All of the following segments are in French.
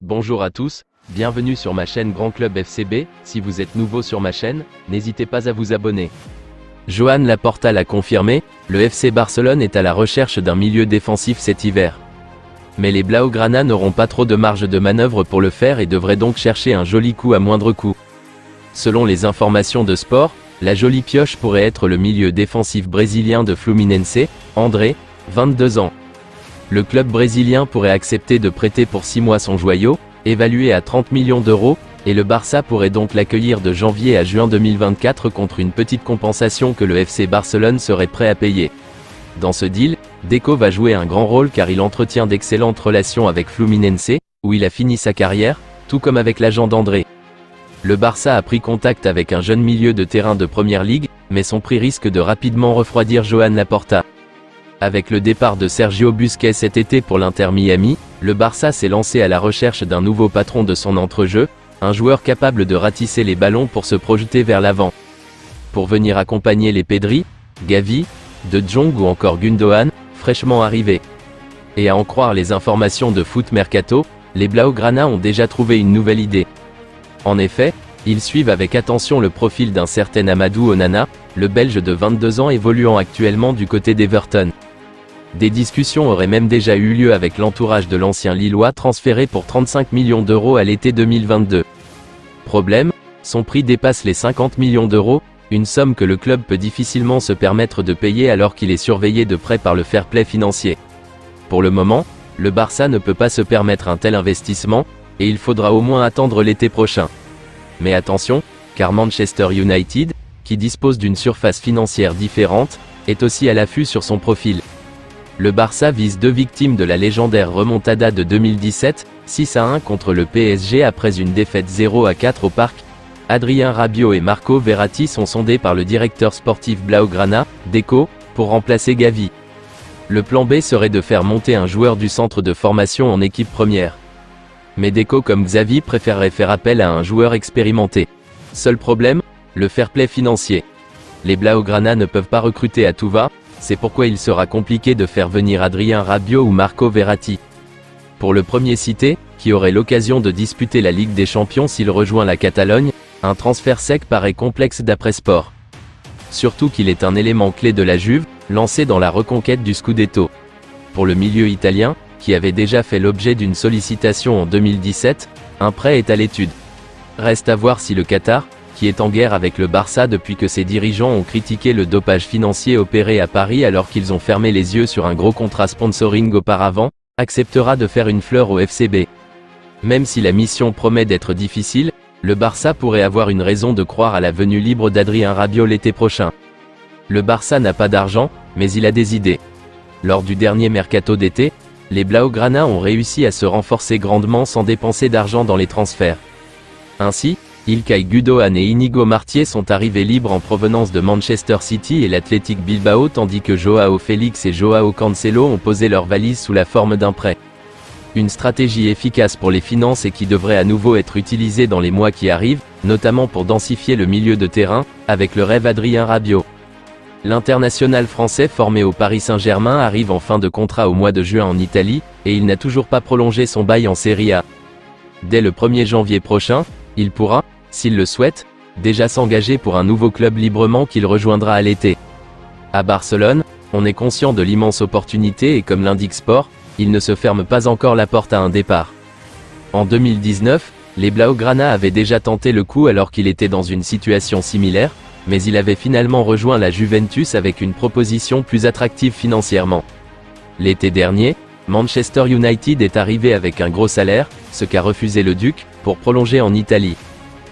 Bonjour à tous, bienvenue sur ma chaîne Grand Club FCB. Si vous êtes nouveau sur ma chaîne, n'hésitez pas à vous abonner. Joan Laporta l'a confirmé, le FC Barcelone est à la recherche d'un milieu défensif cet hiver. Mais les Blaugrana n'auront pas trop de marge de manœuvre pour le faire et devraient donc chercher un joli coup à moindre coût. Selon les informations de Sport, la jolie pioche pourrait être le milieu défensif brésilien de Fluminense, André, 22 ans. Le club brésilien pourrait accepter de prêter pour 6 mois son joyau, évalué à 30 millions d'euros, et le Barça pourrait donc l'accueillir de janvier à juin 2024 contre une petite compensation que le FC Barcelone serait prêt à payer. Dans ce deal, Deco va jouer un grand rôle car il entretient d'excellentes relations avec Fluminense, où il a fini sa carrière, tout comme avec l'agent d'André. Le Barça a pris contact avec un jeune milieu de terrain de Première Ligue, mais son prix risque de rapidement refroidir Joan Laporta. Avec le départ de Sergio Busquets cet été pour l'Inter Miami, le Barça s'est lancé à la recherche d'un nouveau patron de son entrejeu, un joueur capable de ratisser les ballons pour se projeter vers l'avant. Pour venir accompagner les Pedri, Gavi, De Jong ou encore Gundogan, fraîchement arrivés. Et à en croire les informations de Foot Mercato, les Blaugrana ont déjà trouvé une nouvelle idée. En effet, ils suivent avec attention le profil d'un certain Amadou Onana, le Belge de 22 ans évoluant actuellement du côté d'Everton. Des discussions auraient même déjà eu lieu avec l'entourage de l'ancien Lillois transféré pour 35 millions d'euros à l'été 2022. Problème, son prix dépasse les 50 millions d'euros, une somme que le club peut difficilement se permettre de payer alors qu'il est surveillé de près par le fair play financier. Pour le moment, le Barça ne peut pas se permettre un tel investissement, et il faudra au moins attendre l'été prochain. Mais attention, car Manchester United, qui dispose d'une surface financière différente, est aussi à l'affût sur son profil. Le Barça vise deux victimes de la légendaire remontada de 2017, 6-1 contre le PSG après une défaite 0-4 au Parc. Adrien Rabiot et Marco Verratti sont sondés par le directeur sportif Blaugrana, Deco, pour remplacer Gavi. Le plan B serait de faire monter un joueur du centre de formation en équipe première. Mais Deco comme Xavi préférerait faire appel à un joueur expérimenté. Seul problème, le fair play financier. Les Blaugrana ne peuvent pas recruter à tout va, c'est pourquoi il sera compliqué de faire venir Adrien Rabiot ou Marco Verratti. Pour le premier cité, qui aurait l'occasion de disputer la Ligue des Champions s'il rejoint la Catalogne, un transfert sec paraît complexe d'après Sport. Surtout qu'il est un élément clé de la Juve, lancé dans la reconquête du Scudetto. Pour le milieu italien, qui avait déjà fait l'objet d'une sollicitation en 2017, un prêt est à l'étude. Reste à voir si le Qatar, qui est en guerre avec le Barça depuis que ses dirigeants ont critiqué le dopage financier opéré à Paris alors qu'ils ont fermé les yeux sur un gros contrat sponsoring auparavant, acceptera de faire une fleur au FCB. Même si la mission promet d'être difficile, le Barça pourrait avoir une raison de croire à la venue libre d'Adrien Rabiot l'été prochain. Le Barça n'a pas d'argent, mais il a des idées. Lors du dernier mercato d'été, les Blaugrana ont réussi à se renforcer grandement sans dépenser d'argent dans les transferts. Ainsi, Ilkay Gundogan et Inigo Martier sont arrivés libres en provenance de Manchester City et l'Athletic Bilbao tandis que Joao Félix et Joao Cancelo ont posé leurs valises sous la forme d'un prêt. Une stratégie efficace pour les finances et qui devrait à nouveau être utilisée dans les mois qui arrivent, notamment pour densifier le milieu de terrain, avec le rêve Adrien Rabiot. L'international français formé au Paris Saint-Germain arrive en fin de contrat au mois de juin en Italie, et il n'a toujours pas prolongé son bail en Serie A. Dès le 1er janvier prochain, il pourra, s'il le souhaite, déjà s'engager pour un nouveau club librement qu'il rejoindra à l'été. À Barcelone, on est conscient de l'immense opportunité et comme l'indique Sport, il ne se ferme pas encore la porte à un départ. En 2019, les Blaugrana avaient déjà tenté le coup alors qu'il était dans une situation similaire, mais il avait finalement rejoint la Juventus avec une proposition plus attractive financièrement. L'été dernier, Manchester United est arrivé avec un gros salaire, ce qu'a refusé le Duc, pour prolonger en Italie.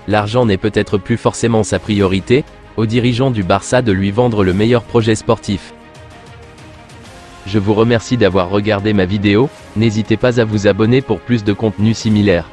L'argent n'est peut-être plus forcément sa priorité, aux dirigeants du Barça de lui vendre le meilleur projet sportif. Je vous remercie d'avoir regardé ma vidéo, n'hésitez pas à vous abonner pour plus de contenu similaire.